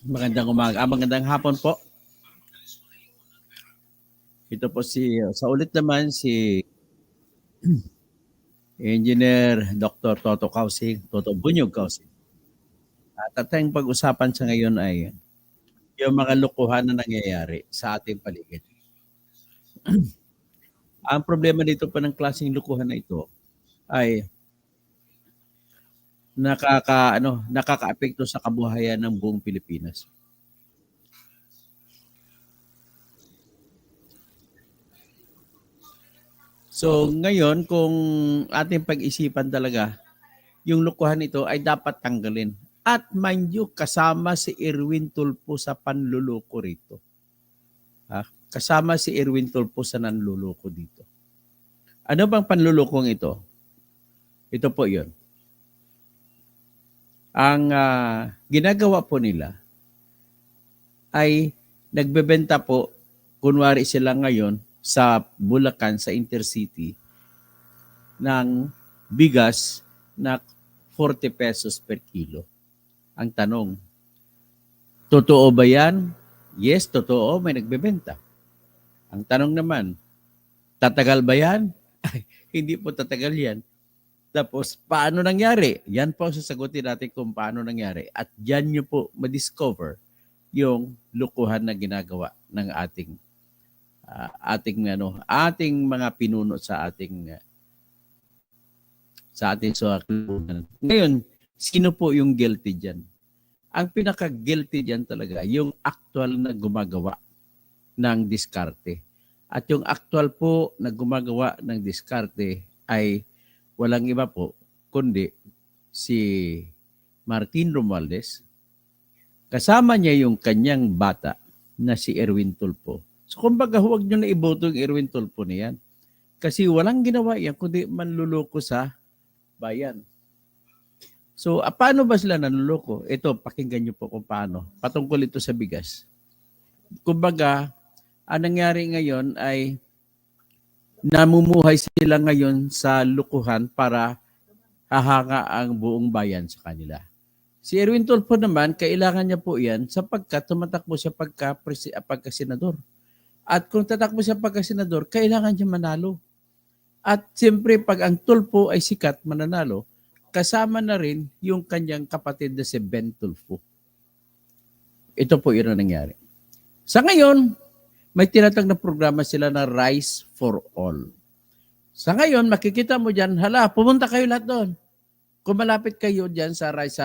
Magandang umaga. Magandang hapon po. Ito po sa ulit naman si Engineer Dr. Toto Kausing, Toto Bunyog Kausing. At ating pag-usapan sa ngayon ay yung mga lokohan na nangyayari sa ating paligid. Ang problema dito pa ng klaseng lokohan na ito ay nakakaapekto sa kabuhayan ng buong Pilipinas. So ngayon, kung ating pag-isipan talaga, yung lokohan ito ay dapat tanggalin. At mind you, kasama si Erwin Tulfo sa panluloko rito. Kasama si Erwin Tulfo sa nanluloko dito. Ano bang panlulokong ito? Ito po yun. Ang ginagawa po nila ay nagbebenta po, kunwari sila ngayon sa Bulacan, sa Intercity, ng bigas na 40 pesos per kilo. Ang tanong, totoo ba yan? Yes, totoo, may nagbebenta. Ang tanong naman, tatagal ba yan? Hindi po tatagal yan. Tapos, paano nangyari? Yan po sasagutin natin kung paano nangyari. At yan nyo po madiscover yung lukuhan na ginagawa ng ating mga pinuno sa ating suwaklunan. Ngayon, sino po yung guilty dyan? Ang pinaka-guilty dyan talaga, yung actual na gumagawa ng diskarte. At yung actual po na gumagawa ng diskarte ay walang iba po, kundi si Martin Romualdez. Kasama niya yung kanyang bata na si Erwin Tulfo. So kumbaga huwag nyo na iboto yung Erwin Tulfo na yan. Kasi walang ginawa yan kundi manluloko sa bayan. So, paano ba sila nanluloko? Ito, pakinggan nyo po kung paano. Patungkol ito sa bigas. Kumbaga, ang nangyari ngayon ay namumuhay sila ngayon sa lukuhan para hahanga ang buong bayan sa kanila. Si Erwin Tulfo naman, kailangan niya po yan sapagkat tumatakbo siya pagka-senador. At kung tatakbo siya pagka-senador, kailangan niya manalo. At siyempre, pag ang Tulfo ay sikat, mananalo, kasama na rin yung kanyang kapatid na si Ben Tulfo. Ito po yun ang nangyari. Sa ngayon, may tinatag na programa sila na Rice for All. Sa ngayon, makikita mo dyan, pumunta kayo lahat doon. Kung malapit kayo dyan sa Rice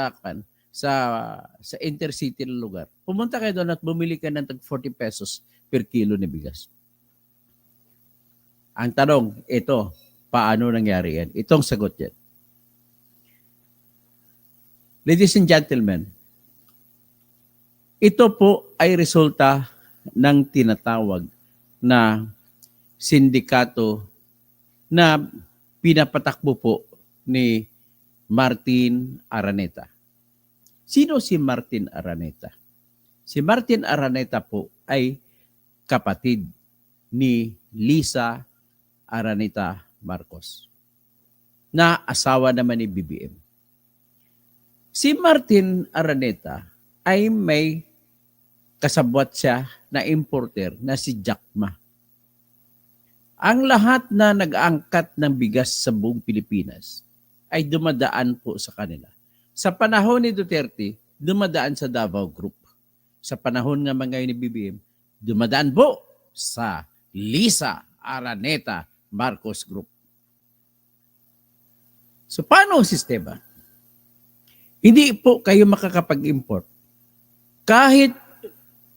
sa intercity na lugar, pumunta kayo doon at bumili ka ng 40 pesos per kilo na bigas. Ang tanong, ito, paano nangyari yan? Itong sagot yan. Ladies and gentlemen, ito po ay resulta ng tinatawag na sindikato na pinapatakbo po ni Martin Araneta. Sino si Martin Araneta? Si Martin Araneta po ay kapatid ni Lisa Araneta Marcos, na asawa naman ni BBM. Si Martin Araneta ay may kasabwat siya na importer na si Jack Ma. Ang lahat na nag-angkat ng bigas sa buong Pilipinas ay dumadaan po sa kanila. Sa panahon ni Duterte, dumadaan sa Davao Group. Sa panahon nga ngayon ni BBM, dumadaan po sa Lisa Araneta Marcos Group. So paano ang sistema? Hindi po kayo makakapag-import. Kahit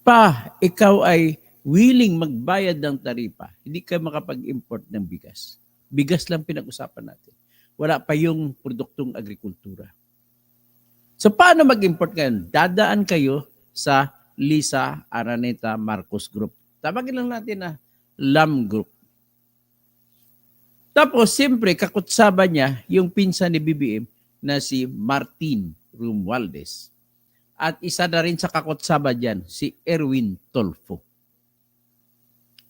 pa ikaw ay willing magbayad ng taripa, hindi kayo makapag-import ng bigas. Bigas lang pinag-usapan natin. Wala pa yung produktong agrikultura. So paano mag-import ngayon? Dadaan kayo sa Lisa Araneta Marcos Group. Tawagin lang natin na LAM Group. Tapos, siyempre, kakutsaba niya yung pinsan ni BBM na si Martin Romualdez. At isa na rin sa kakutsaba dyan, si Erwin Tulfo.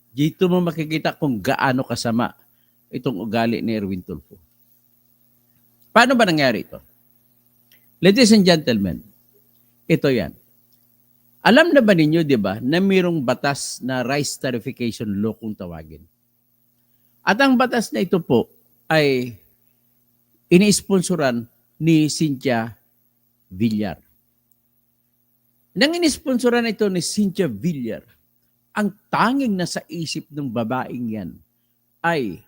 Dito mo makikita kung gaano kasama itong ugali ni Erwin Tulfo. Paano ba nangyari ito? Ladies and gentlemen, ito yan. Alam na ba ninyo, di ba, na mayroong batas na rice tarification law kung tawagin? At ang batas na ito po ay ini-sponsoran ni Cynthia Villar. Nang ini-sponsoran ito ni Cynthia Villar, ang tanging nasa isip ng babaeng yan ay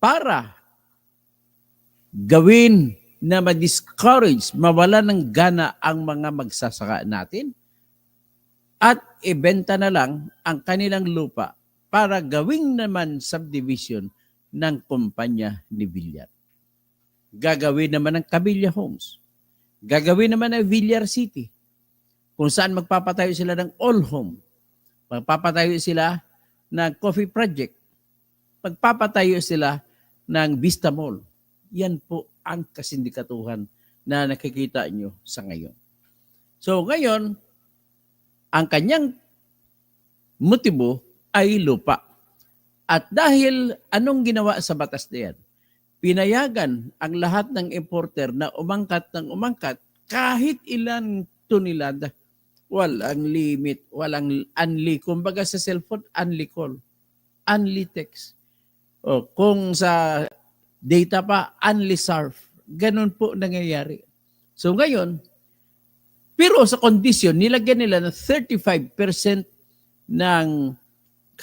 para gawin na ma-discourage, mawala ng gana ang mga magsasaka natin at ibenta na lang ang kanilang lupa para gawing naman subdivision ng kumpanya ni Villar. Gagawin naman ng Camellia Homes. Gagawin naman ng Villar City, kung saan magpapatayo sila ng all home. Magpapatayo sila ng coffee project. Magpapatayo sila ng Vista Mall. Yan po ang kasindikatuhan na nakikita nyo sa ngayon. So ngayon, ang kanyang motibo ay lupa. At dahil anong ginawa sa batas na yan? Pinayagan ang lahat ng importer na umangkat ng umangkat kahit ilan tonelada. Walang limit, walang unli. Kumbaga sa cellphone, unli call, unli text. O, kung sa data pa, unli surf. Ganun po nangyayari. So ngayon, pero sa kondisyon, nilagyan nila ng 35% ng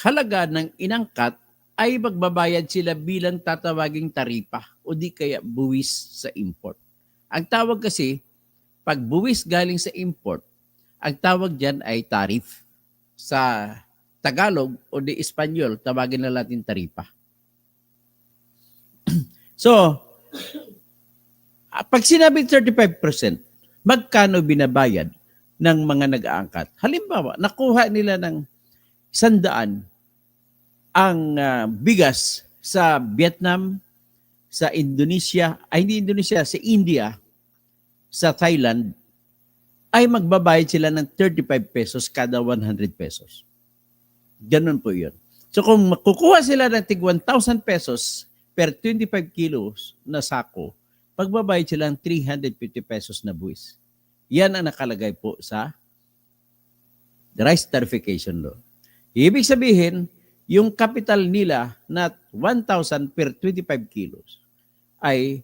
halaga ng inangkat ay magbabayad sila bilang tatawaging taripa o di kaya buwis sa import. Ang tawag kasi, pag buwis galing sa import, ang tawag dyan ay tarif. Sa Tagalog o di Espanyol, tawagin na natin taripa. So, pag sinabing 35%, magkano binabayad ng mga nag-aangkat? Halimbawa, nakuha nila ng 100 ang bigas sa Vietnam, sa Indonesia, hindi Indonesia, sa India, sa Thailand, ay magbabayad sila ng 35 pesos kada 100 pesos. Ganun po yun. So kung makukuha sila ng tig 1,000 pesos per 25 kilos na sako, magbabayad sila ng 350 pesos na buwis. Yan ang nakalagay po sa rice tarification law. Ibig sabihin, yung capital nila na 1,000 per 25 kilos ay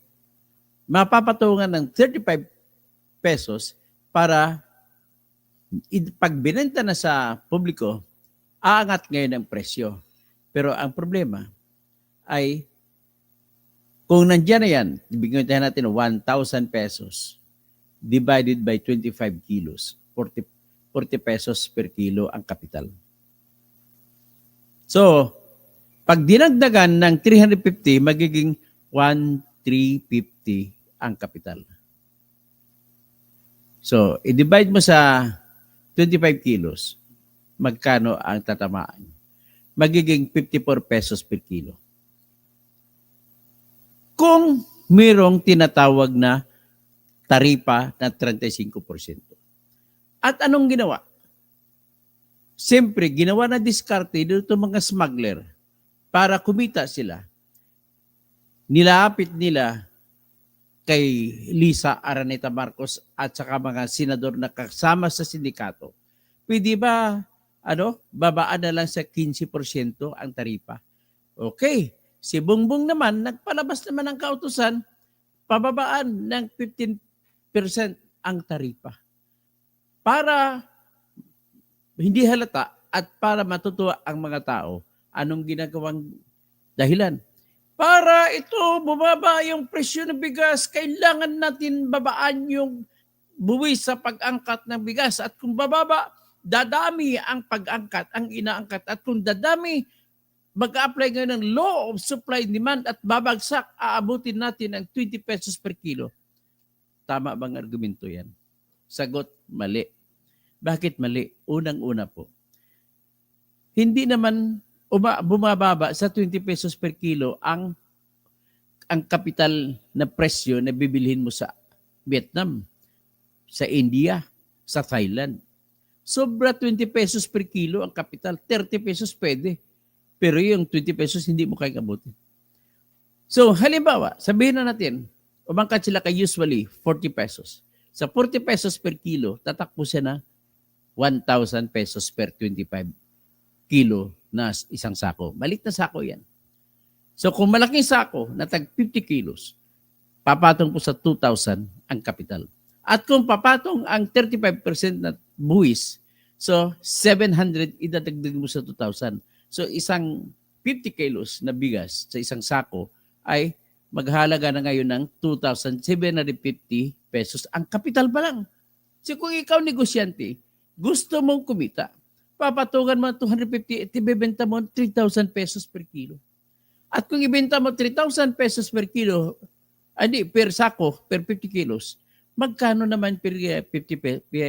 mapapatungan ng 35 pesos para pag binenta na sa publiko, aangat ngayon ang presyo. Pero ang problema ay kung nandiyan na yan, ibigay natin 1,000 pesos divided by 25 kilos, 40 pesos per kilo ang kapital. So, pag dinagdagan ng 350, magiging 1,350 ang kapital. So, i-divide mo sa 25 kilos, magkano ang tatamaan? Magiging 54 pesos per kilo. Kung mayroong tinatawag na taripa na 35%. At anong ginawa? Siyempre, ginawa na diskarte dito mga smuggler para kumita sila. Nilapit nila kay Lisa Araneta Marcos at saka mga senador na kasama sa sindikato. Pwede ba babaan na lang sa 15% ang taripa? Okay. Si Bongbong naman, nagpalabas naman ng kautusan, pababaan ng 15% ang taripa. Para hindi halata at para matutuwa ang mga tao, anong ginagawang dahilan? Para ito, bumaba yung presyo ng bigas, kailangan natin babaan yung buwis sa pag-angkat ng bigas. At kung bababa, dadami ang pag-angkat, ang inaangkat. At kung dadami, mag-a-apply ngayon ng law of supply and demand at babagsak, aabutin natin ang 20 pesos per kilo. Tama bang argumento yan? Sagot, mali. Bakit mali? Unang-una po. Hindi naman bumababa sa 20 pesos per kilo ang kapital na presyo na bibilhin mo sa Vietnam, sa India, sa Thailand. Sobra 20 pesos per kilo ang kapital. 30 pesos pwede. Pero yung 20 pesos hindi mo kaya abutin. So halimbawa, sabihin na natin, umangkat sila kay usually 40 pesos. Sa 40 pesos per kilo, tatakbo siya na 1,000 pesos per 25 kilo na isang sako. Maliit na sako yan. So kung malaking sako na tag 50 kilos, papatong po sa 2,000 ang kapital. At kung papatong ang 35% na buwis, so 700 idadagdag mo sa 2,000. So isang 50 kilos na bigas sa isang sako ay maghalaga na ngayon ng 2,750 pesos ang kapital pa lang. So kung ikaw negosyante, gusto mong kumita, papatungan mo 250 at ibebenta mo 3,000 pesos per kilo. At kung ibenta mo 3,000 pesos per kilo, per sako, per 50 kilos, magkano naman per 50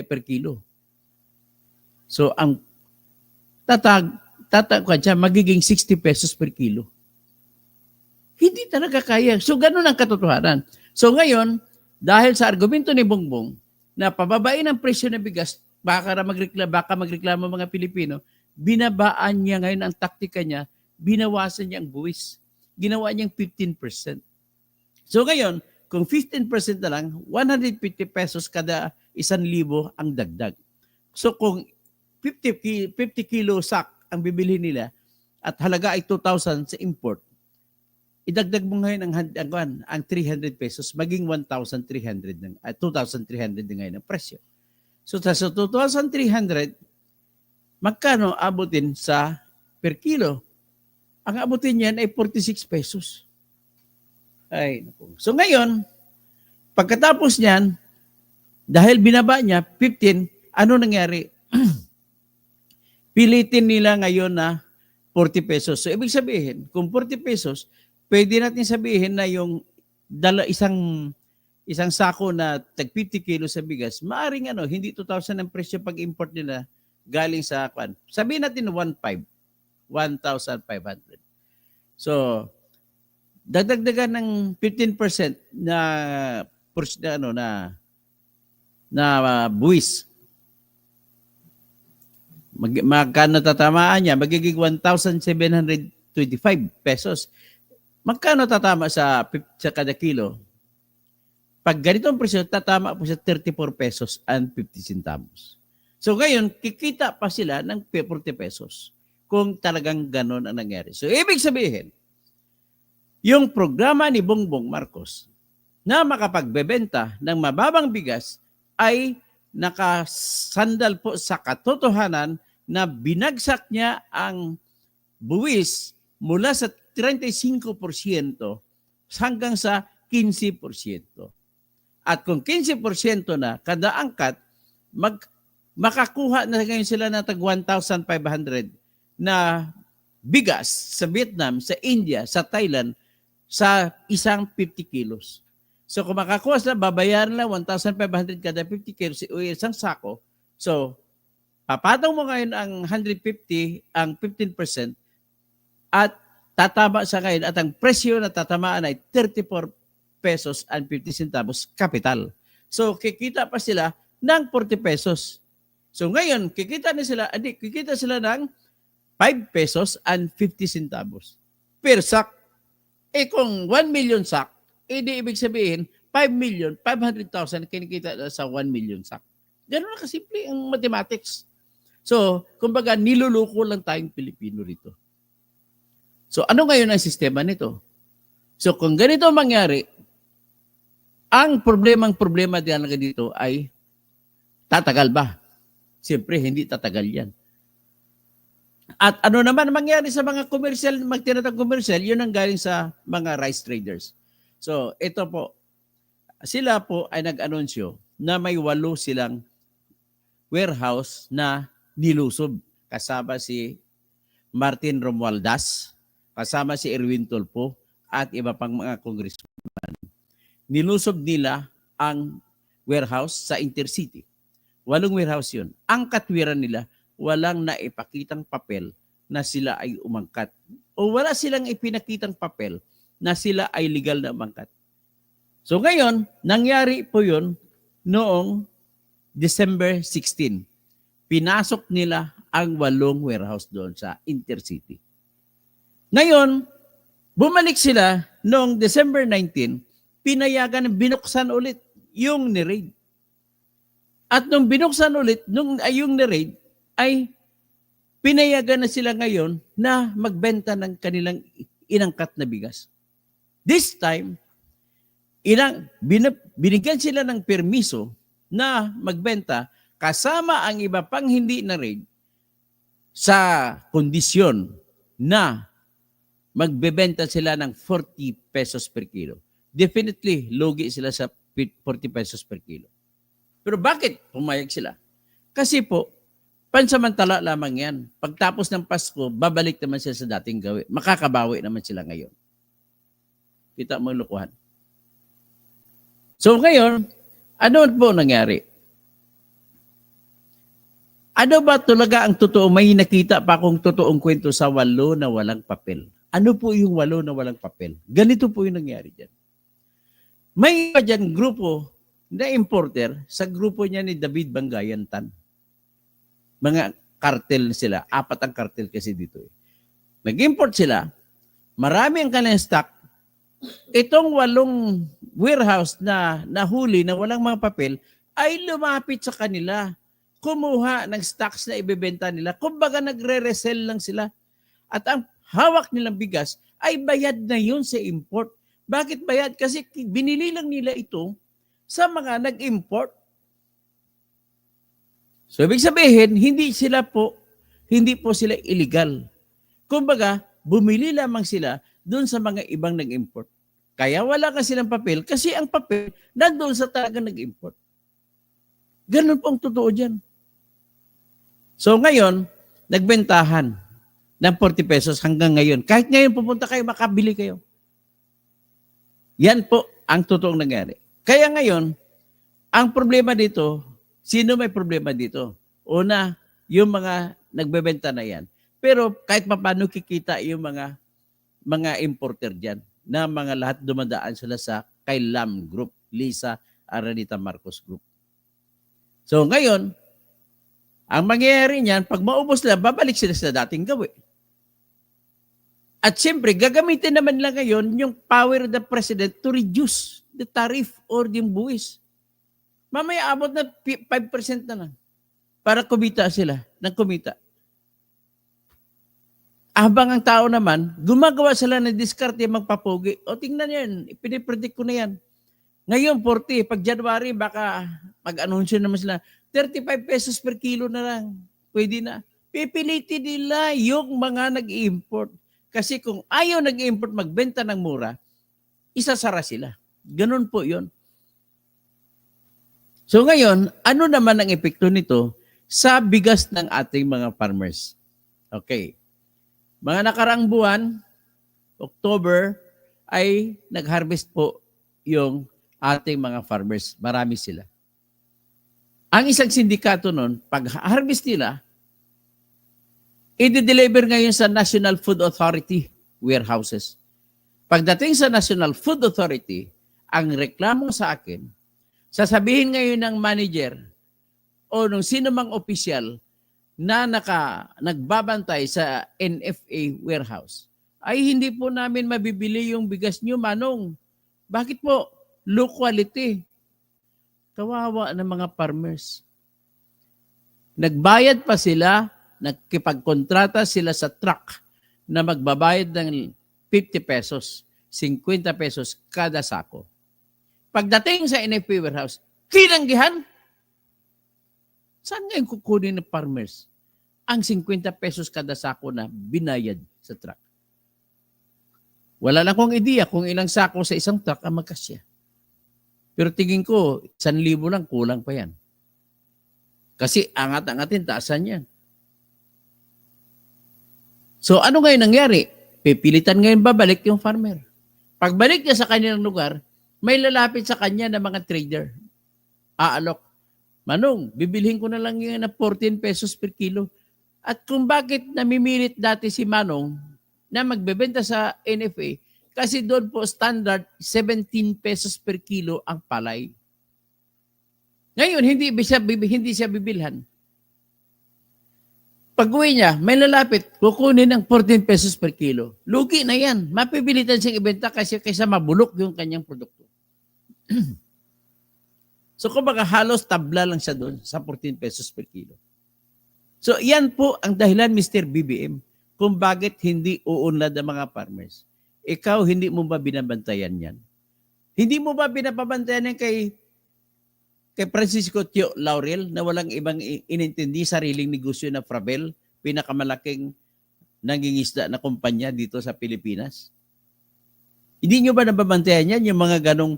per kilo? So ang tatagkuan siya, magiging 60 pesos per kilo. Hindi talaga kaya. So ganun ang katotohanan. So ngayon, dahil sa argumento ni Bongbong na pababain ang presyo ng bigas, baka magreklamo mga Pilipino, binabaan niya ngayon ang taktika niya, binawasan niya ang buwis. Ginawa niyang 15%. So ngayon, kung 15% na lang, 150 pesos kada 1,000 ang dagdag. So kung 50 kilo sack ang bibili nila at halaga ay 2,000 sa import, idagdag mo ngayon ang 300 pesos, maging 1,300 2,300 na ngayon ang presyo. So sa 2,300, magkano abutin sa per kilo? Ang abutin niyan ay 46 pesos. Ay, so ngayon, pagkatapos niyan, dahil binaba niya 15, ano nangyari? Pilitin nila ngayon na 40 pesos. So ibig sabihin, kung 40 pesos, pwede natin sabihin na yung isang sako na tag 50 kilos sa bigas, maaring hindi 2,000 ang presyo pag-import nila galing sa kwan. Sabihin natin 1,500. So, dagdagdagan ng 15% na buwis. Magkano tatamaan niya? Magiging 1,725 pesos. Magkano tatama sa kada kilo? Pag ganito ang presyo, tatama po sa 34 pesos and 50 centavos. So ngayon, kikita pa sila ng 40 pesos kung talagang ganon ang nangyari. So ibig sabihin, yung programa ni Bongbong Marcos na makapagbebenta ng mababang bigas ay nakasandal po sa katotohanan na binagsak niya ang buwis mula sa 35% hanggang sa 15%. At kung 15% na kada angkat, makakuha na ngayon sila ng tag 1,500 na bigas sa Vietnam, sa India, sa Thailand, sa isang 50 kilos. So kung makakuha sila, babayaran na 1,500 kada 50 kilos o isang sako. So, papatong mo ngayon ang 150, ang 15%, at tatama sa ngayon at ang presyo na tatamaan ay 34 pesos and 50 centavos capital. So, kikita pa sila ng 40 pesos. So, ngayon, kikita sila ng 5 pesos and 50 centavos per sack. Kung 1 million sack, di ibig sabihin, 5,500,000 kinikita sa 1 million sack. Ganun na kasimple ang mathematics. So, kumbaga, niluluko lang tayong Pilipino rito. So, ano ngayon ang sistema nito? So, kung ganito mangyari, ang problema talaga dito ay tatagal ba? Siyempre, hindi tatagal yan. At ano naman mangyari sa mga commercial, magtinatang commercial, yun ang galing sa mga rice traders. So, ito po, sila po ay nag-anunsyo na may 8 silang warehouse na nilusob. Kasama si Martin Romualdez, kasama si Erwin Tulfo, at iba pang mga congressman. Nilusob nila ang warehouse sa Intercity. 8 warehouse yun. Ang katwiran nila, walang naipakitang papel na sila ay umangkat. O wala silang ipinakitang papel na sila ay legal na umangkat. So ngayon, nangyari po yun noong December 16. Pinasok nila ang 8 warehouse doon sa Intercity. Ngayon, bumalik sila noong December 19, pinayagan, binuksan ulit yung ni-raid. At nung binuksan ulit, nung yung na-raid, ay pinayagan na sila ngayon na magbenta ng kanilang inangkat na bigas. This time, binigyan sila ng permiso na magbenta kasama ang iba pang hindi na raid sa kondisyon na magbebenta sila ng 40 pesos per kilo. Definitely, lugi sila sa 40 pesos per kilo. Pero bakit pumayag sila? Kasi po, pansamantala lamang yan. Pagtapos ng Pasko, babalik naman sila sa dating gawin. Makakabawi naman sila ngayon. Kita mo yung lukuhan. So ngayon, ano po nangyari? Ano ba talaga ang totoo? May nakita pa akong totoong kwento sa 8 na walang papel. Ano po yung 8 na walang papel? Ganito po yung nangyari dyan. May iba dyan grupo na importer sa grupo niya ni David Bangayantan. Mga kartel sila. 4 ang kartel kasi dito. Nag-import sila. Marami ang kanilang stock. Itong 8 warehouse na nahuli na walang mga papel ay lumapit sa kanila. Kumuha ng stocks na ibebenta nila. Kumbaga nagre-resell lang sila. At ang hawak nilang bigas ay bayad na yun sa import. Bakit bayad? Kasi binili lang nila ito sa mga nag-import. So ibig sabihin, hindi po sila illegal. Kumbaga, bumili lamang sila doon sa mga ibang nag-import. Kaya wala kasi silang papel kasi ang papel nandoon sa talagang nag-import. Ganun po ang totoo dyan. So ngayon, nagbentahan ng 40 pesos hanggang ngayon. Kahit ngayon pupunta kayo, makabili kayo. Yan po ang totoong nangyari. Kaya ngayon, ang problema dito, sino may problema dito? Una, yung mga nagbebenta na yan. Pero kahit paano kikita yung mga importer dyan na mga lahat dumadaan sila sa kay Lam Group, Lisa Aranita Marcos Group. So ngayon, ang mangyayari niyan, pag maubos lang, babalik sila sa dating gawin. At siyempre, gagamitin naman lang ngayon yung power of the president to reduce the tariff or yung buwis. Mamaya abot na 5% na lang para kumita sila ng kumita. Habang ang tao naman, gumagawa sila ng diskarte magpapugi. O tingnan yan, ipinipredict ko na yan. Ngayon, 40. Pag January, baka mag-anunsyo naman sila, 35 pesos per kilo na lang. Pwede na. Pipilitin nila yung mga nag-import. Kasi kung ayaw nag-import magbenta ng mura, isasara sila. Ganun po yun. So ngayon, ano naman ang epekto nito sa bigas ng ating mga farmers? Okay. Mga nakaraang buwan, October, ay nag-harvest po yung ating mga farmers. Marami sila. Ang isang sindikato nun, pag harvest nila, i-deliver ngayon sa National Food Authority warehouses. Pagdating sa National Food Authority, ang reklamo sa akin, sasabihin ngayon ng manager o nung sino mang opisyal na nagbabantay sa NFA warehouse, ay hindi po namin mabibili yung bigas nyo, Manong. Bakit po? Low quality. Kawawa ng mga farmers. Nagbayad pa sila, nagkipagkontrata sila sa truck na magbabayad ng 50 pesos, 50 pesos kada sako. Pagdating sa NFA warehouse, tinanggihan. Saan ngayon kukunin ng farmers ang 50 pesos kada sako na binayad sa truck? Wala lang akong ideya kung ilang sako sa isang truck ang magkasya. Pero tingin ko, 1,000 lang, kulang pa yan. Kasi angat-angatin, taasan yan. So ano ngayon nangyari? Pipilitan ngayon babalik yung farmer. Pagbalik niya sa kanilang lugar, may lalapit sa kanya na mga trader. Aalok. Manong, bibilhin ko na lang yun na 14 pesos per kilo. At kung bakit namimilit dati si Manong na magbebenta sa NFA, kasi doon po standard 17 pesos per kilo ang palay. Ngayon, hindi siya bibilhan. Pag-uwi niya, may lalapit, kukunin ng 14 pesos per kilo. Lugi na yan. Mapibilitan siyang ibenta kasi kaysa mabulok yung kanyang produkto. So kumbaga halos tabla lang siya doon sa 14 pesos per kilo. So yan po ang dahilan, Mr. BBM, kung bakit hindi uunlad ang mga farmers. Ikaw, hindi mo ba binabantayan yan? Hindi mo ba binababantayan yan kay Francisco Tio Laurel na walang ibang inintindi sariling negosyo na Fravel, pinakamalaking nangingisda na kumpanya dito sa Pilipinas? Hindi nyo ba nababantayan yan? Yung mga ganong,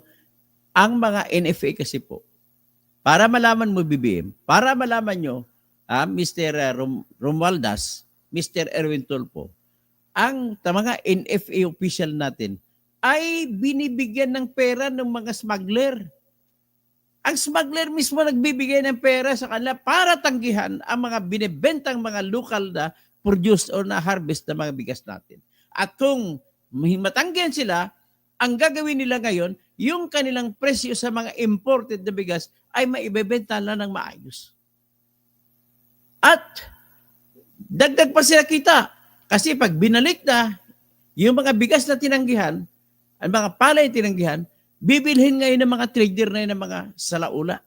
ang mga NFA kasi po, para malaman mo BBM, para malaman nyo, Mr. Romualdez, Mr. Erwin Tulfo, ang mga NFA official natin ay binibigyan ng pera ng mga smuggler. Ang smuggler mismo nagbibigay ng pera sa kanila para tanggihan ang mga binibentang mga local na produce or na harvest na mga bigas natin. At kung matanggihan sila, ang gagawin nila ngayon, yung kanilang presyo sa mga imported na bigas ay maibebenta na ng maayos. At dagdag pa sila kita. Kasi pag binalik na yung mga bigas na tinanggihan, ang mga palay tinanggihan, bibilhin ngayon ng mga trader na yun ng mga salaula.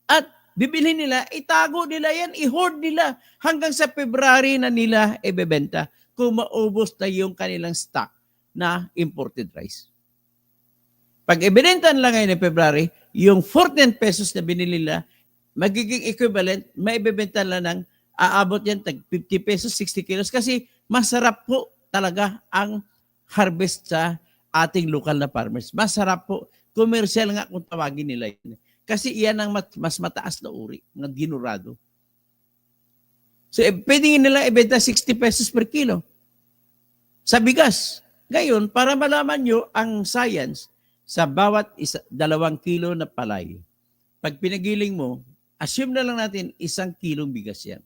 At bibilhin nila, itago nila yan, i-hoard nila hanggang sa February na nila ibebenta kung maubos na yung kanilang stock na imported rice. Pag ibinenta nila ngayon ng February, yung 14 pesos na binili nila, magiging equivalent, may ibebenta nila ng aabot yan tag 50 pesos, 60 kilos kasi masarap po talaga ang harvest sa ating lokal na farmers. Masarap po. Commercial nga kung tawagin nila yun. Kasi iyan ang mas mataas na uri ng ginurado. So, pwede nila ibenta 60 pesos per kilo sa bigas. Ngayon, para malaman nyo ang science sa bawat 2 kilo na palay, pag pinagiling mo, assume na lang natin 1 kilong bigas yan.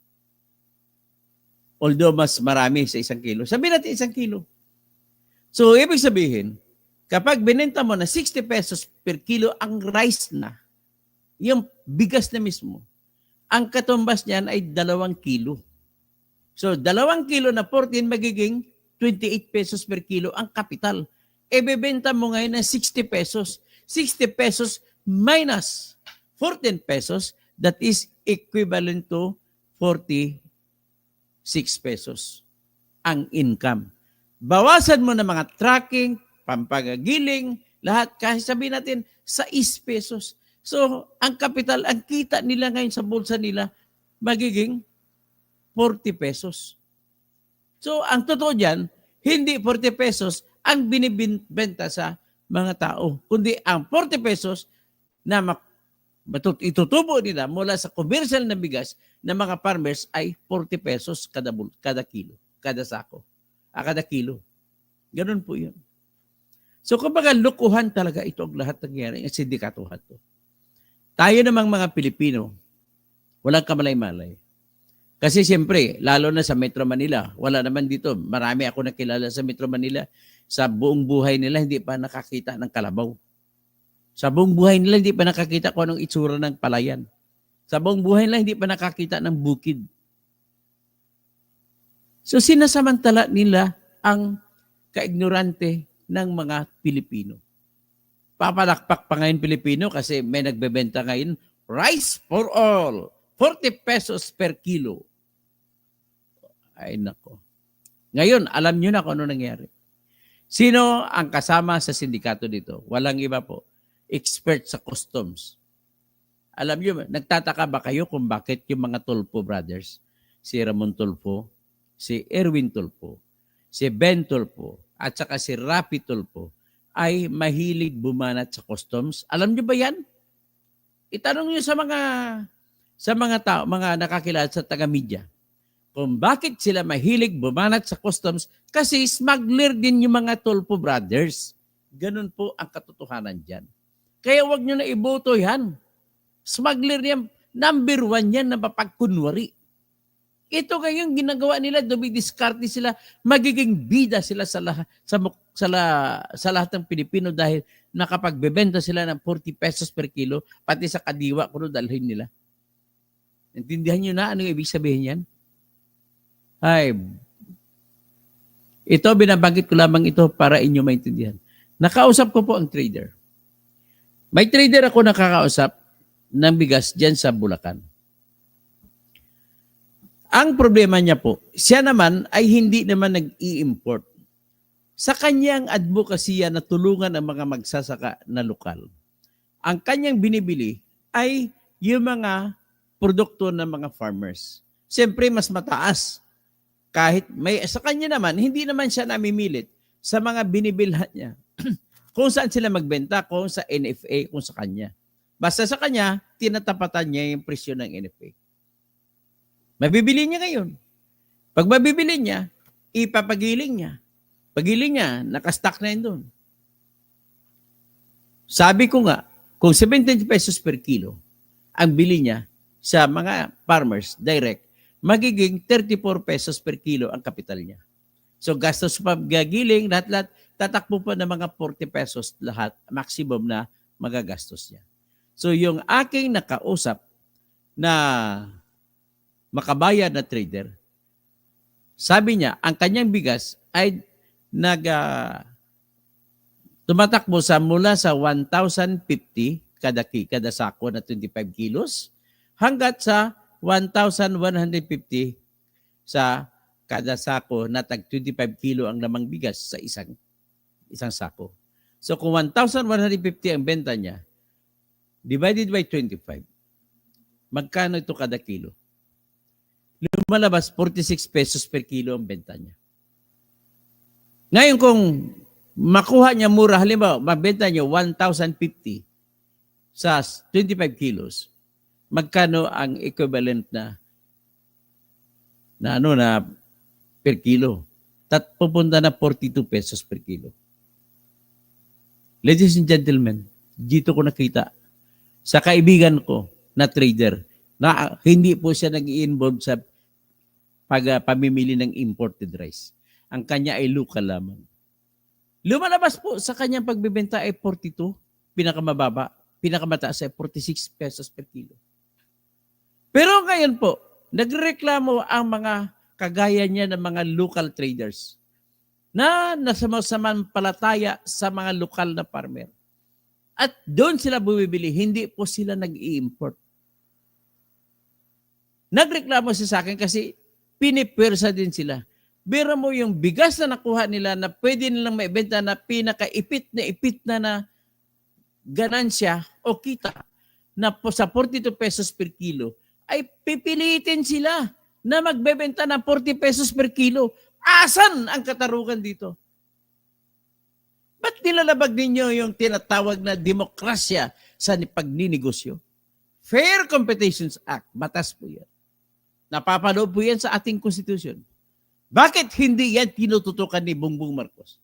Although mas marami sa 1 kilo. Sabihin natin 1 kilo. So, ibig sabihin, kapag binenta mo na 60 pesos per kilo ang rice na, yung bigas na mismo, ang katumbas niyan ay 2 kilo. So, 2 kilo na 14 magiging 28 pesos per kilo ang kapital. Ibebenta mo ngayon ng 60 pesos. 60 pesos minus 14 pesos, that is equivalent to 46 pesos ang income. Bawasan mo na mga tracking, pampagagiling, lahat. Kasi sabihin natin, 6 pesos. So, ang kapital, ang kita nila ngayon sa bulsa nila, magiging 40 pesos. So, ang totoo dyan, hindi 40 pesos ang binibenta sa mga tao, kundi ang 40 pesos na itutubo nila mula sa commercial na bigas ng mga farmers ay 40 pesos kada kilo, kada sako, kada kilo. Ganun po yun. So, kumbaga, lukuhan talaga ito ang lahat nangyari ng sindikatuhan to. Tayo namang mga Pilipino, walang kamalay-malay. Kasi siyempre, lalo na sa Metro Manila, wala naman dito. Marami ako nakilala sa Metro Manila. Sa buong buhay nila, hindi pa nakakita ng kalabaw. Sa buong buhay nila, hindi pa nakakita kung anong itsura ng palayan. Sa buong buhay nila, hindi pa nakakita ng bukid. So, sinasamantala nila ang kaignorante ng mga Pilipino. Papalakpak pa ngayon Pilipino kasi may nagbebenta ngayon, rice for all, 40 pesos per kilo. Ay nako. Ngayon, alam nyo na kung ano nangyari. Sino ang kasama sa sindikato dito? Walang iba po. Expert sa customs. Alam nyo, nagtataka ba kayo kung bakit yung mga Tulfo brothers, si Ramon Tulfo, si Erwin Tulfo, si Ben Tulfo, at saka si Rapi Tulfo, ay mahilig bumanat sa customs? Alam nyo ba yan? Itanong nyo sa mga tao, mga nakakilala sa taga-media, kung bakit sila mahilig bumanat sa customs, kasi smuggler din yung mga Tulfo brothers. Ganun po ang katotohanan dyan. Kaya wag nyo na iboto yan. Smuggler yan, number 1 yan na mapagkunwari. Ito kayong ginagawa nila, dumidiskarte sila, magiging bida sila sa lahat ng Pilipino dahil nakapagbebenta sila ng 40 pesos per kilo, pati sa kadiwa kung dalhin nila. Intindihan nyo na anong ibig sabihin yan? Ay, ito, binabanggit ko lamang ito para inyo maintindihan. Nakausap ko po ang trader. May trader ako nakakausap, ng bigas dyan sa Bulacan. Ang problema niya po, siya naman ay hindi naman nag-i-import. Sa kanyang advokasya na tulungan ang mga magsasaka na lokal, ang kanyang binibili ay yung mga produkto ng mga farmers. Siyempre, mas mataas. Kahit may, sa kanya naman, hindi naman siya namimilit sa mga binibilhan niya. Kung saan sila magbenta, kung sa NFA, kung sa kanya. Basta sa kanya, tinatapatan niya yung presyo ng NFA. Mabibili niya ngayon. Pag mabibili niya, ipapagiling niya. Pagiling niya, nakastock na yun doon. Sabi ko nga, kung 17 pesos per kilo, ang bili niya sa mga farmers, direct, magiging 34 pesos per kilo ang kapital niya. So gastos pa gagiling, lahat-lahat, tatakbo pa ng mga 40 pesos lahat, maximum na magagastos niya. So yung aking nakausap na makabayad na trader, sabi niya, ang kanyang bigas ay tumatakbo sa mula sa 1,050 kada sako na 25 kilos hanggat sa 1,150 sa kada sako na tag 25 kilo ang lamang bigas sa isang sako. So kung 1,150 ang benta niya, divided by 25, magkano ito kada kilo? Lumalabas 46 pesos per kilo ang benta niya. Ngayon kung makuha niya mura, halimbawa, mabenta niya 1,050 sa 25 kilos, magkano ang equivalent na per kilo? Pupunta na 42 pesos per kilo. Ladies and gentlemen, dito ko nakita sa kaibigan ko na trader na hindi po siya nag-i-involve sa pamimili ng imported rice. Ang kanya ay local lamang. Lumalabas po sa kanyang pagbibenta ay 42, pinakamababa, pinakamataas ay 46 pesos per kilo. Pero ngayon po, nagreklamo ang mga kagaya niya ng mga local traders na nasamanpalataya sa mga lokal na farmer. At doon sila bumibili, hindi po sila nag-i-import. Nagreklamo siya sa akin kasi pinipwersa din sila. Bira mo yung bigas na nakuha nila na pwede nilang maibenta na pinaka-ipit na ganansya o kita na po sa 42 pesos per kilo, ay pipilitin sila na magbebenta ng 40 pesos per kilo. Asan ang katarungan dito? Ba't nilalabag ninyo yung tinatawag na demokrasya sa pagninegosyo? Fair Competitions Act, batas po yan. Napapaloob po yan sa ating konstitusyon. Bakit hindi yan tinututukan ni Bongbong Marcos?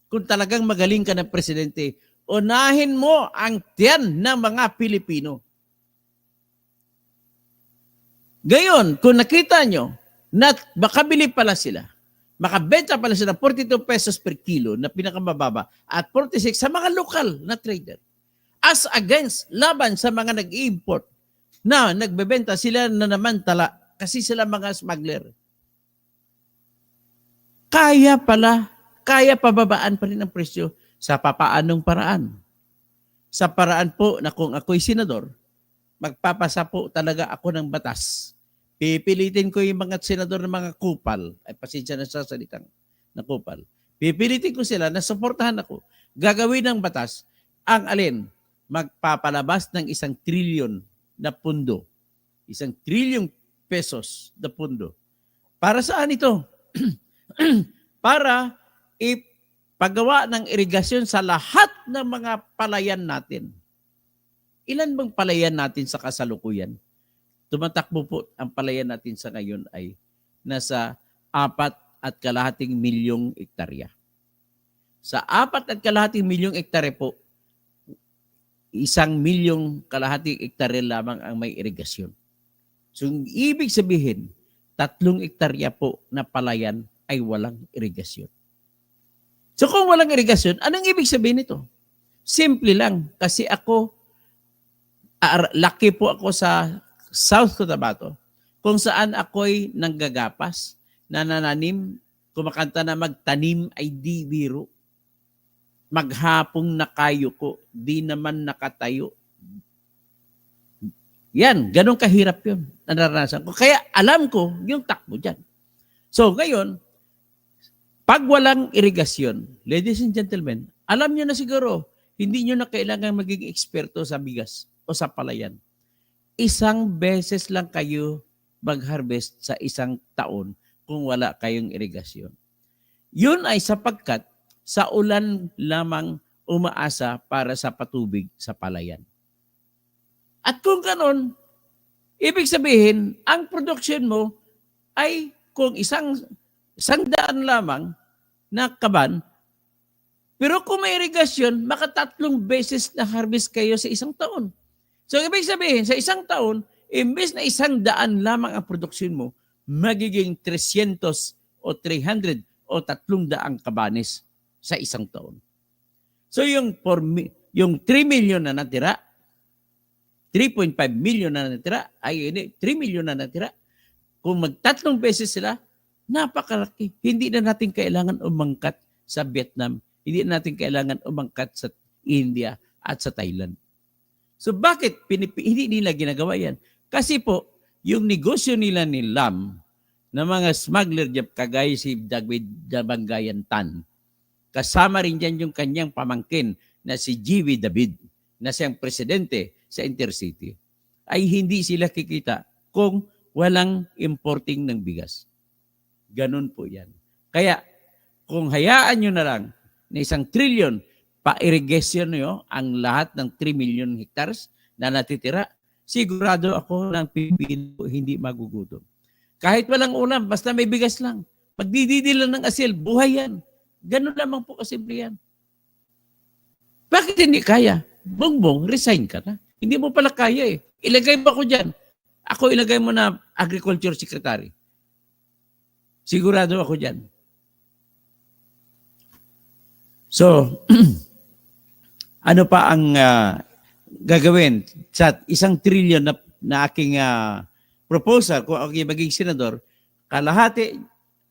Kung talagang magaling ka ng presidente, unahin mo ang tiyan ng mga Pilipino. Gayon, kung nakita nyo na makabili pala sila, makabenta pala sila 42 pesos per kilo na pinakamababa at 46 sa mga lokal na trader. As against, laban sa mga nag-i-import na nagbebenta sila na naman tala kasi sila mga smuggler. Kaya pababaan pa rin ang presyo sa papaanong paraan. Sa paraan po na kung ako'y senador, magpapasa po talaga ako ng batas. Pipilitin ko yung mga senador ng mga kupal, ay pasensya na sa salitang na kupal. Pipilitin ko sila na suportahan ako. Gagawin ng batas ang alin, magpapalabas ng 1 trilyon na pundo. 1 trilyong pesos na pundo. Para saan ito? Para ipagawa ng irigasyon sa lahat ng mga palayan natin. Ilan bang palayan natin sa kasalukuyan? Tumatakbo po ang palayan natin sa ngayon ay nasa 4.5 milyong hektarya. Sa 4.5 milyong hektarya po, 1 milyong kalahating hektarya lamang ang may irigasyon. So, ibig sabihin, 3 hektarya po na palayan ay walang irigasyon. So, kung walang irigasyon, anong ibig sabihin nito? Simple lang. Kasi ako, laki po ako sa South Cotabato, kung saan ako'y nanggagapas, nanananim, kumakanta na magtanim ay di biro. Maghapong nakayo ko, di naman nakatayo. Yan, ganun kahirap yun. Naranasan ko. Kaya alam ko yung takbo dyan. So ngayon, pag walang irigasyon, ladies and gentlemen, alam nyo na siguro, hindi nyo na kailangan maging eksperto sa bigas o sa palayan. Isang beses lang kayo mag-harvest sa isang taon kung wala kayong irigasyon. Yun ay sapagkat sa ulan lamang umaasa para sa patubig sa palayan. At kung ganon, ibig sabihin, ang production mo ay kung isang daan lamang na kaban, pero kung may irigasyon, makatatlong beses na harvest kayo sa isang taon. So, ibig sabihin, sa isang taon, imbes na 100 lamang ang produksyon mo, magiging 300 o 300 o 300 kabanis sa isang taon. So, yung 3 million na natira, 3.5 million na natira, 3 million na natira, kung magtatlong beses sila, napakalaki. Hindi na natin kailangan umangkat sa Vietnam. Hindi na natin kailangan umangkat sa India at sa Thailand. So bakit hindi nila ginagawa yan? Kasi po, yung negosyo nila ni Lam na mga smuggler dyan, kagaya si David Dabanggayan Tan, kasama rin dyan yung kanyang pamangkin na si G.V. David, na siyang presidente sa Intercity, ay hindi sila kikita kung walang importing ng bigas. Ganun po yan. Kaya, kung hayaan nyo na lang na 1 trillion, pa-irrigation nyo ang lahat ng 3 million hectares na natitira, sigurado ako ng Pilipino hindi magugutom. Kahit walang ulam, basta may bigas lang. Pagdididil lang ng asil, buhay yan. Ganun lamang po kasimple yan. Bakit hindi kaya? Bongbong, resign ka na. Hindi mo pala kaya eh. Ilagay mo ako dyan. Ako ilagay mo na Agriculture Secretary. Sigurado ako dyan. So, ano pa ang gagawin sa 1 trillion na aking proposal kung ako maging senador, kalahati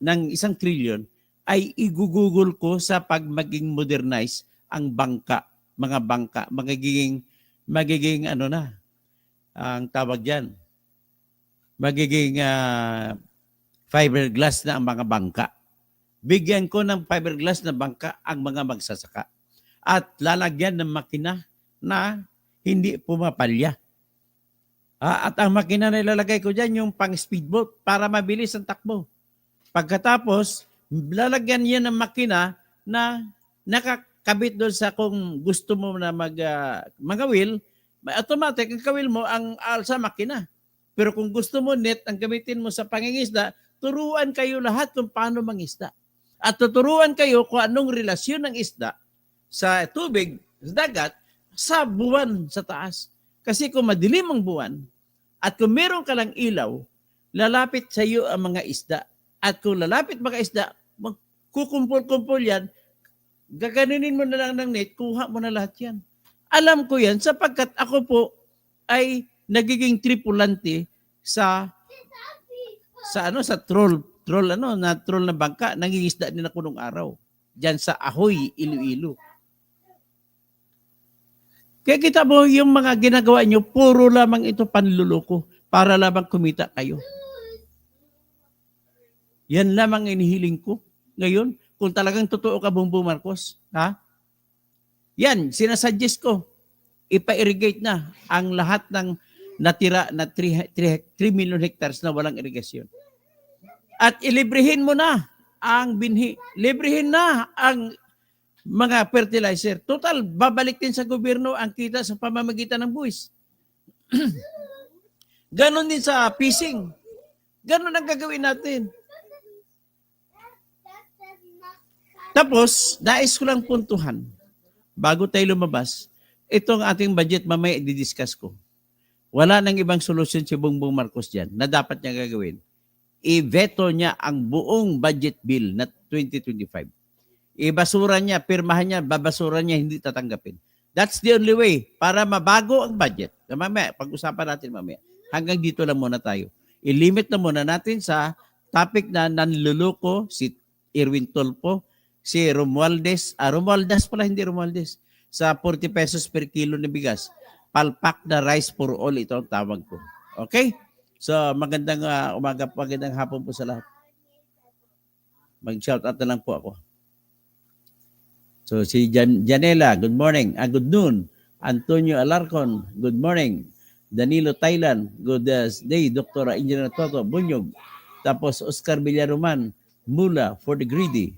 ng 1 trillion ay igugugol ko sa pag maging modernize ang bangka, mga bangka, magiging ano na, ang tawag dyan, magiging fiberglass na ang mga bangka. Bigyan ko ng fiberglass na bangka ang mga magsasaka. At lalagyan ng makina na hindi pumapalya. At ang makina na ilalagay ko dyan, yung pang speedboat para mabilis ang takbo. Pagkatapos, lalagyan yan ng makina na nakakabit doon sa kung gusto mo na mag-wheel, automatic ang kawil mo ang sa makina. Pero kung gusto mo net, ang gamitin mo sa pangingisda, turuan kayo lahat kung paano mangisda. At tuturuan kayo kung anong relasyon ng isda sa tubig, sa dagat, sa buwan sa taas. Kasi kung madilim ang buwan, at kung meron ka lang ilaw, lalapit sa iyo ang mga isda. At kung lalapit mga isda, kukumpul-kumpul yan, gaganinin mo na lang ng net, kuha mo na lahat yan. Alam ko yan sapagkat ako po ay nagiging tripulante sa troll na bangka, nangingisda din ako nung araw. Diyan sa Ahoy, Iloilo. Kaya kita mo yung mga ginagawa nyo, puro lamang ito panluloko para lamang kumita kayo. Yan lamang inihiling ko ngayon. Kung talagang totoo ka, Bongbong Marcos, ha? Yan, sinasuggest ko, ipa-irrigate na ang lahat ng natira na 3 million hectares na walang irigasyon. At ilibrehin mo na ang binhi. Librehin na ang mga fertilizer. Total, babalik din sa gobyerno ang kita sa pamamagitan ng buwis. Ganon din sa fishing. Ganon ang gagawin natin. Tapos, nais ko lang puntuhan, bago tayo lumabas, itong ating budget mamaya i-discuss ko. Wala nang ibang solusyon si Bongbong Marcos dyan na dapat niya gagawin. I-veto niya ang buong budget bill na 2025. Ibasura niya, pirmahan niya, babasura niya, hindi tatanggapin. That's the only way para mabago ang budget. Mamaya, pag-usapan natin mamaya. Hanggang dito lang muna tayo. I-limit na muna natin sa topic na nanluloko si Erwin Tulfo, si Romualdez, Romualdez pala, hindi Romualdez, sa 40 pesos per kilo na bigas. palpak na rice for all, ito ang tawag ko. Okay? So, magandang umaga, magandang hapon po sa lahat. Mag-shout out na lang po ako. So, si Janela, good morning. Good noon. Antonio Alarcon, good morning. Danilo Thailand, good day. Dr. Engineer Toto Bunyog. Tapos, Oscar Villaroman, Mula for the Greedy.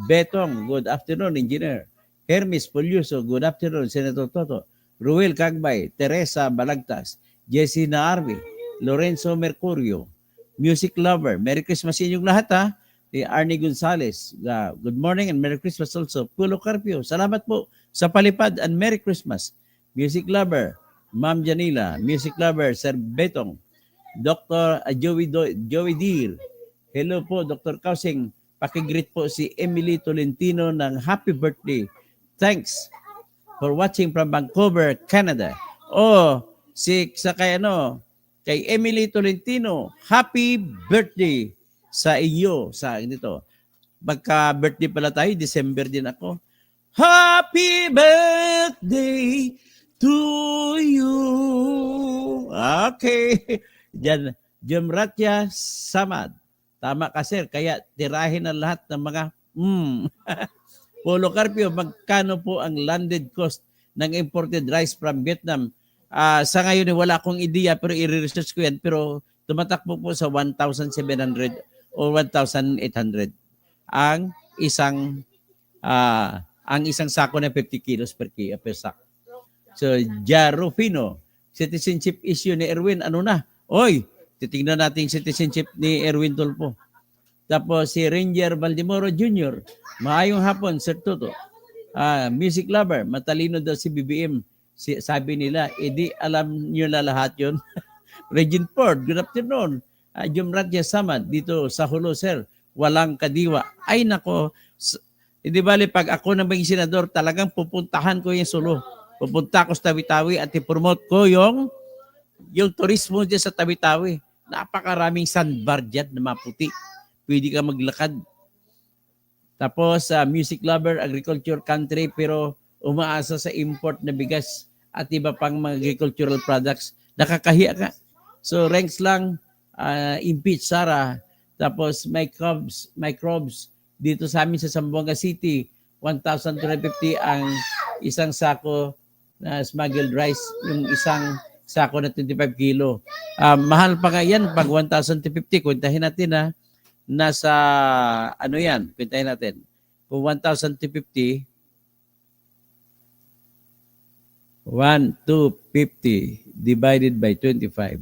Betong, good afternoon, Engineer. Hermes Polyoso, good afternoon, Senator Toto. Ruel Cagbay, Teresa Balagtas, Jessie Naarvi, Lorenzo Mercurio, Music Lover. Merry Christmas sa inyong lahat, ha? Arnie Gonzalez, good morning and Merry Christmas also. Pulo Carpio, salamat po sa palipad and Merry Christmas. Music Lover, Ma'am Janila, Music Lover, Sir Betong, Dr. Joey Deer. Hello po, Dr. Kausing. Pakigreet po si Emily Tolentino ng happy birthday. Thanks for watching from Vancouver, Canada. Kay Emily Tolentino, happy birthday sa iyo. Sa dito. Magka-birthday pala tayo, December din ako. Happy birthday to you. Okay. Diyan, Jumratya Samad. Tama ka, sir. Kaya tirahin ang lahat ng mga Polo Carpio, magkano po ang landed cost ng imported rice from Vietnam? Sa ngayon, wala akong ideya pero i-research ko yan. Pero tumatakbo po sa 1,700 o 1,800 ang isang sako na 50 kilos per sack. So, Jarufino, citizenship issue ni Erwin, ano na? Oy, titingnan natin citizenship ni Erwin Tulfo. Tapos si Ranger Valdemoro Jr., maayong hapon, Sir Toto. Music lover, matalino daw si BBM. Sabi nila, edi alam nyo na lahat yun. Regine Ford, good afternoon. Jumratya Samad, dito sa Hulo, sir. Walang kadiwa. Ay nako, hindi bali pag ako na maging senador, talagang pupuntahan ko yung Sulu. Pupunta ko sa Tawi-Tawi at i-promote ko yung turismo dyan sa Tawi-Tawi. Napakaraming sandbar dyan na maputi. Pwede ka maglakad. Tapos, music lover, agriculture country, pero umaasa sa import na bigas at iba pang mga agricultural products. Nakakahiya ka. So, ranks lang, impeach Sara. Tapos, microbes. Dito sa amin sa Zamboanga City, 1,250 ang isang sako na smuggled rice, yung isang sako na 25 kilo. Mahal pa nga yan pag 1,250. Kwentahin natin ha. Nasa, ano yan? Kwentahin natin. Kung 1,250, 1,250 divided by 25.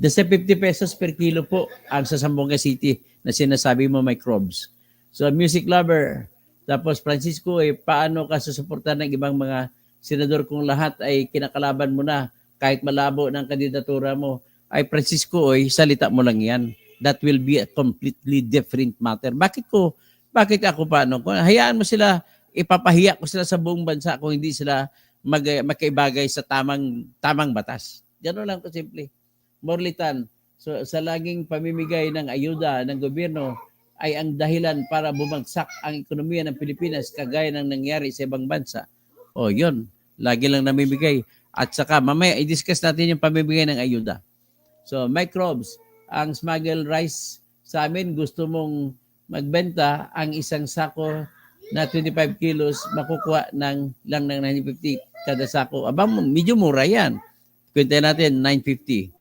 Nasa 50 pesos per kilo po ang sa Zamboanga City na sinasabi mo microbes. So, music lover. Tapos, Francisco, paano ka susuportahan ng ibang mga senador kung lahat ay kinakalaban mo na kahit malabo ng kandidatura mo? Ay, Francisco, salita mo lang yan. That will be a completely different matter. Bakit ako paano? Hayaan mo sila, ipapahiya ko sila sa buong bansa kung hindi sila magkaibagay sa tamang batas. Gano'n lang ko simple. Morlitan, so sa laging pamimigay ng ayuda ng gobyerno ay ang dahilan para bumagsak ang ekonomiya ng Pilipinas kagaya ng nangyari sa ibang bansa. Yun. Lagi lang namimigay. At saka mamaya i-discuss natin yung pamimigay ng ayuda. So, microbes, ang smuggled rice sa amin, gusto mong magbenta ang isang sako na 25 kilos, makukuha lang ng 950 kada sako. Medyo mura yan. Kwenta natin, 950.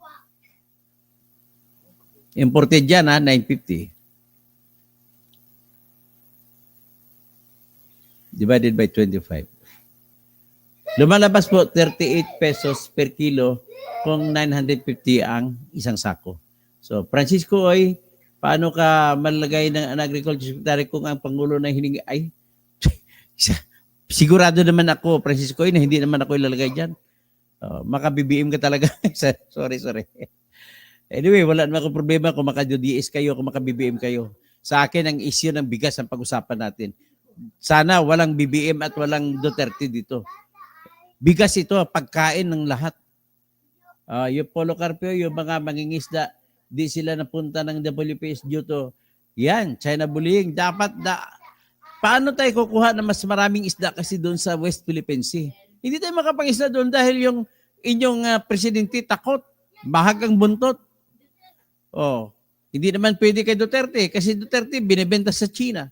Imported yan, 950. Divided by 25. Lumalabas po 38 pesos per kilo kung 950 ang isang sako. So, Francisco, paano ka malagay ng agriculture secretary kung ang Pangulo na hiningi? Ay, sigurado naman ako, Francisco, na hindi naman ako ilalagay dyan. Maka-BBM ka talaga. sorry. Anyway, wala naman akong problema kung maka-DDS kayo, kung maka-BBM kayo. Sa akin, ang issue ng bigas ang pag-usapan natin. Sana walang BBM at walang Duterte dito. Bigas ito, pagkain ng lahat. Yung Polo Carpio, yung mga mangingisda, di sila napunta ng WPS due to yan, China bullying. Paano tayo kukuha ng mas maraming isda kasi doon sa West Philippine Sea? Hindi tayo makapangisda doon dahil yung inyong presidente takot, bahagang buntot. Oh, hindi naman pwede kay Duterte kasi Duterte binebenta sa China.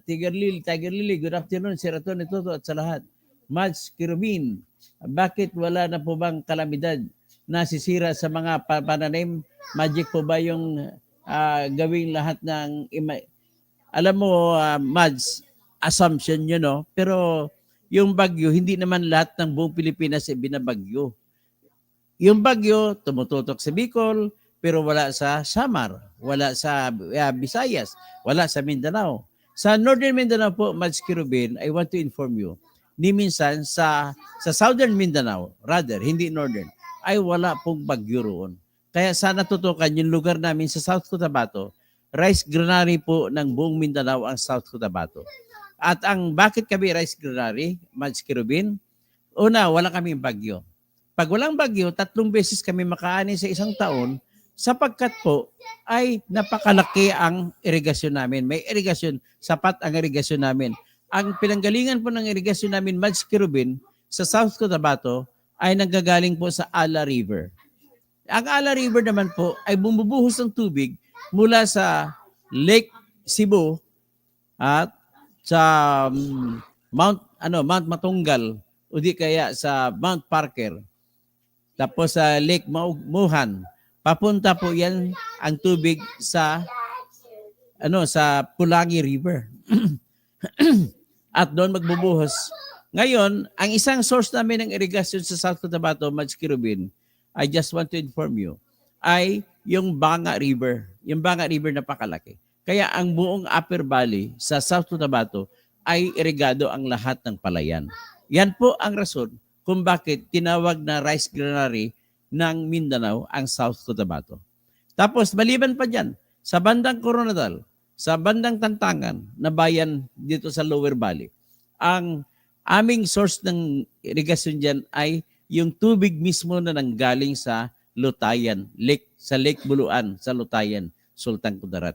Tiger Lily, good afternoon, Sir Atty. Toto at sa lahat. Mads Kirubin, bakit wala na po bang kalamidad na sisira sa mga pananim? Magic po ba yung gawing lahat ng alam mo, Mads, assumption yun, no? Pero yung bagyo, hindi naman lahat ng buong Pilipinas ay binabagyo. Yung bagyo, tumututok sa Bicol, pero wala sa Samar, wala sa Visayas, wala sa Mindanao. Sa Northern Mindanao po, Mads Kirubin, I want to inform you, ni minsan sa Southern Mindanao, rather, hindi Northern, ay wala pong bagyo roon. Kaya sana tutukan yung lugar namin sa South Cotabato, rice granary po ng buong Mindanao ang South Cotabato. At bakit kami rice granary, Mads Kirubin? Una, wala kaming bagyo. Pag walang bagyo, 3 beses kami makaani sa isang taon sapagkat po ay napakalaki ang irigasyon namin. May irigasyon, sapat ang irigasyon namin. Ang pinanggalingan po ng irigasyon namin, Mads Kirubin, sa South Cotabato ay nanggagaling po sa Ala River. Ang Ala River naman po ay bumubuhos ng tubig mula sa Lake Cebu at sa Mount Matunggal o di kaya sa Mount Parker. Tapos sa Lake Muhan. Papunta po yan ang tubig sa sa Pulangi River. At doon magbubuhos. Ngayon, ang isang source namin ng irrigation sa South Cotabato, Mads Kirubin, I just want to inform you, ay yung Banga River. Yung Banga River napakalaki. Kaya ang buong Upper Valley sa South Cotabato ay irigado ang lahat ng palayan. Yan po ang rason kung bakit tinawag na rice granary ng Mindanao ang South Cotabato. Tapos maliban pa dyan, sa bandang Coronadal, sa bandang Tantangan na bayan dito sa Lower Valley, ang aming source ng irigasyon dyan ay yung tubig mismo na nanggaling sa Lutayan, sa Lake Buluan, sa Lutayan, Sultan Kudarat.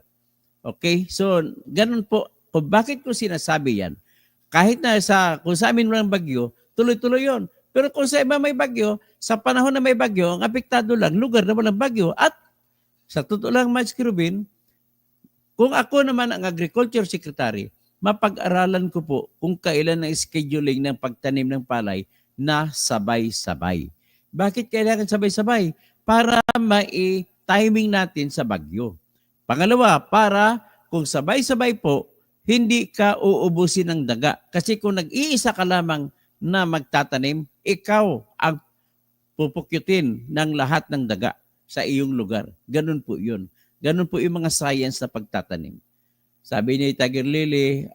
Okay? So, ganun po. Kung bakit ko sinasabi yan, kahit na kung sa amin walang bagyo, tuloy-tuloy yon. Pero kung sa iba may bagyo, sa panahon na may bagyo, ang apektado lang, lugar na walang bagyo. At sa totoo lang, Mads Kirubin, kung ako naman ang Agriculture Secretary, mapag-aralan ko po kung kailan ang scheduling ng pagtanim ng palay na sabay-sabay. Bakit kailangan sabay-sabay? Para mai-timing natin sa bagyo. Pangalawa, para kung sabay-sabay po, hindi ka uubusin ng daga. Kasi kung nag-iisa ka lamang na magtatanim, ikaw ang pupukyutin ng lahat ng daga sa iyong lugar. Ganun po yun. Ganun po yung mga science na pagtatanim. Sabi ni Tiger Lily,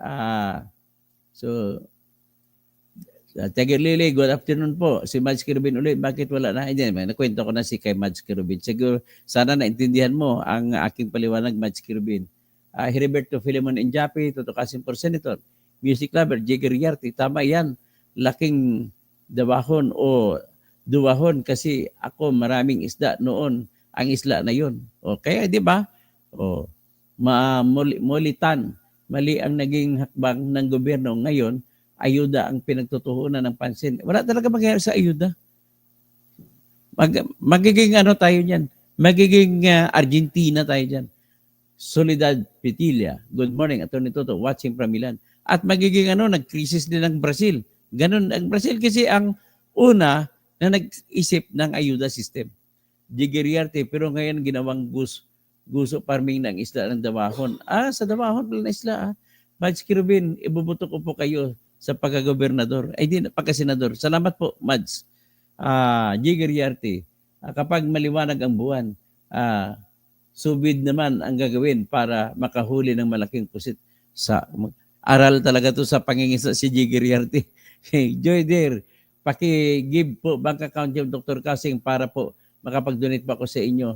Tiger Lily, good afternoon po. Si Mads Kirubin ulit, bakit wala na? Nakwento ko na si kay Mads Kirubin. Siguro, sana naintindihan mo ang aking paliwanag, Mads Kirubin. Heriberto Filemon Injapi, Tutukasin for Senator. Music lover, Jigger Yarti, tama yan. Laking dawahon o duwahon kasi ako maraming isda noon ang isla na yun. O kaya di ba? O mulitan. Mali ang naging hakbang ng gobyerno ngayon, ayuda ang pinagtutuunan ng pansin. Wala talaga mangyayari sa ayuda. Magiging tayo niyan? Magiging Argentina tayo diyan. Soledad Petilla. Good morning, Atty. Toto, watching from Milan. At magiging nag-crisis din ng Brazil. Ganun, ang Brazil kasi ang una na nag-isip ng ayuda system. Jigiriarte, pero ngayon ginawang guso farming ng isla ng dawahon. Sa dawahon pala na isla. Mads Kirubin, ibubuto ko po kayo sa pagkagobernador. Ay di, pagkasenador. Salamat po, Mads. Jigiriarte, kapag maliwanag ang buwan, subid naman ang gagawin para makahuli ng malaking pusit. Aral talaga to sa pangingisda si Jigiriarte. Joy dear, paki-give po bank account yung Dr. Kasing para po makapag-donate pa ako sa inyo.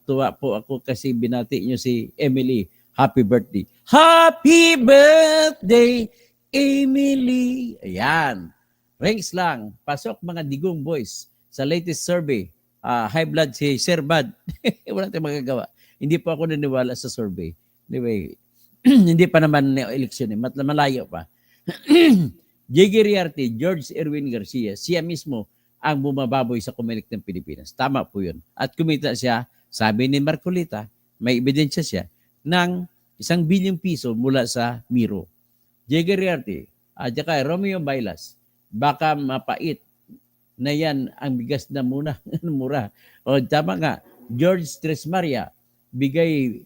Tuwa po ako kasi binati nyo si Emily. Happy birthday. Happy birthday, Emily. Ayan. Rings lang. Pasok mga digong boys sa latest survey. High blood si Sir Bad. Wala tayong magagawa. Hindi po ako naniwala sa survey. Anyway, hindi pa naman eleksyon. Malayo pa. J.G. Riarte, George Erwin Garcia, siya mismo ang bumababoy sa Comelec ng Pilipinas. Tama po yun. At kumita siya, sabi ni Marcolita, may ebidensya siya, ng 1 bilyong piso mula sa Miro. J.G. Riarte, at saka Romeo Bailas, baka mapait na yan ang bigas na mura. O tama nga, George Tres Maria, bigay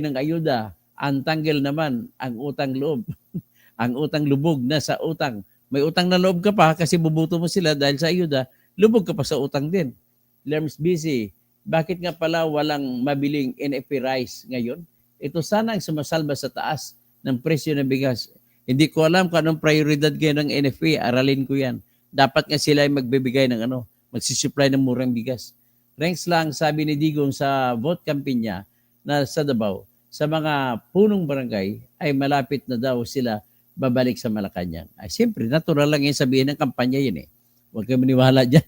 ng ayuda, ang tanggil naman ang utang loob. Ang utang lubog na sa utang. May utang na loob ka pa kasi bubuto mo sila dahil sa ayuda, lubog ka pa sa utang din. Lerms busy, bakit nga pala walang mabiling NFA rice ngayon? Ito sana ang sumasalba sa taas ng presyo ng bigas. Hindi ko alam kung anong prioridad ngayon ng NFA, aralin ko yan. Dapat nga sila ay magbibigay ng magsisupply ng murang bigas. Ranks lang, sabi ni Digong sa vote campaign niya na sa Davao, sa mga punong barangay ay malapit na daw sila babalik sa Malacanang. Ay, siyempre, natural lang yung sabihin ng kampanya yun eh. Huwag kayo maniwala dyan.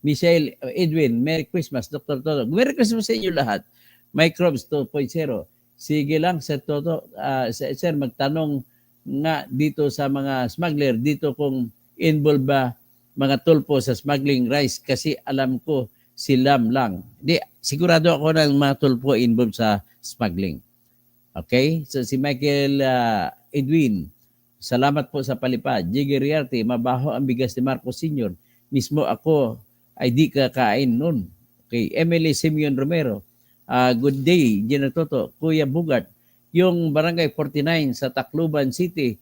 Michelle, Edwin, Merry Christmas, Dr. Toto. Merry Christmas sa inyo lahat. Microbes 2.0. Sige lang, Sir Toto. Sir, magtanong nga dito sa mga smuggler, dito kung involved ba mga tulpo sa smuggling rice kasi alam ko silam lang. Di, sigurado ako ng mga tulpo involved sa smuggling. Okay? So si Michael Edwin, salamat po sa palipad. J.G. Riarte, mabaho ang bigas ni Marcos Sr. Mismo ako ay di kakain nun. Okay. Emily Simeon Romero, good day, Gina Toto. Kuya Bugart, yung Barangay 49 sa Tacloban City,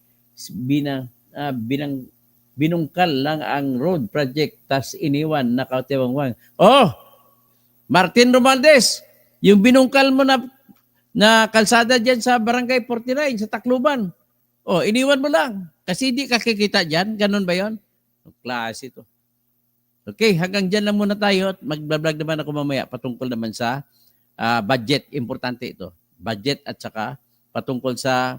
binungkal lang ang road project tas iniwan na kautiwangwang. Oh! Martin Romaldes, yung binungkal mo na kalsada dyan sa Barangay 49 sa Tacloban. Oh, iniwan mo lang. Kasi di ka kikita dyan. Ganun ba yon? Klase ito. Okay, hanggang dyan lang muna tayo. Mag-vlog naman ako mamaya patungkol naman sa budget. Importante ito. Budget at saka patungkol sa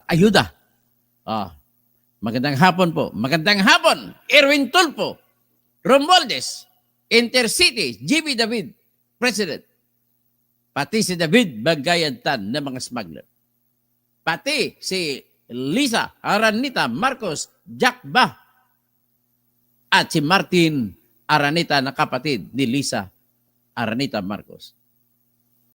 ayuda. Magandang hapon po. Magandang hapon. Erwin Tulfo, Romualdez, Intercity, GB David, President. Pati si David Bagayan Tan ng mga smuggler. Pati si Lisa Aranita Marcos Jack Bah at si Martin Aranita na kapatid ni Lisa Aranita Marcos.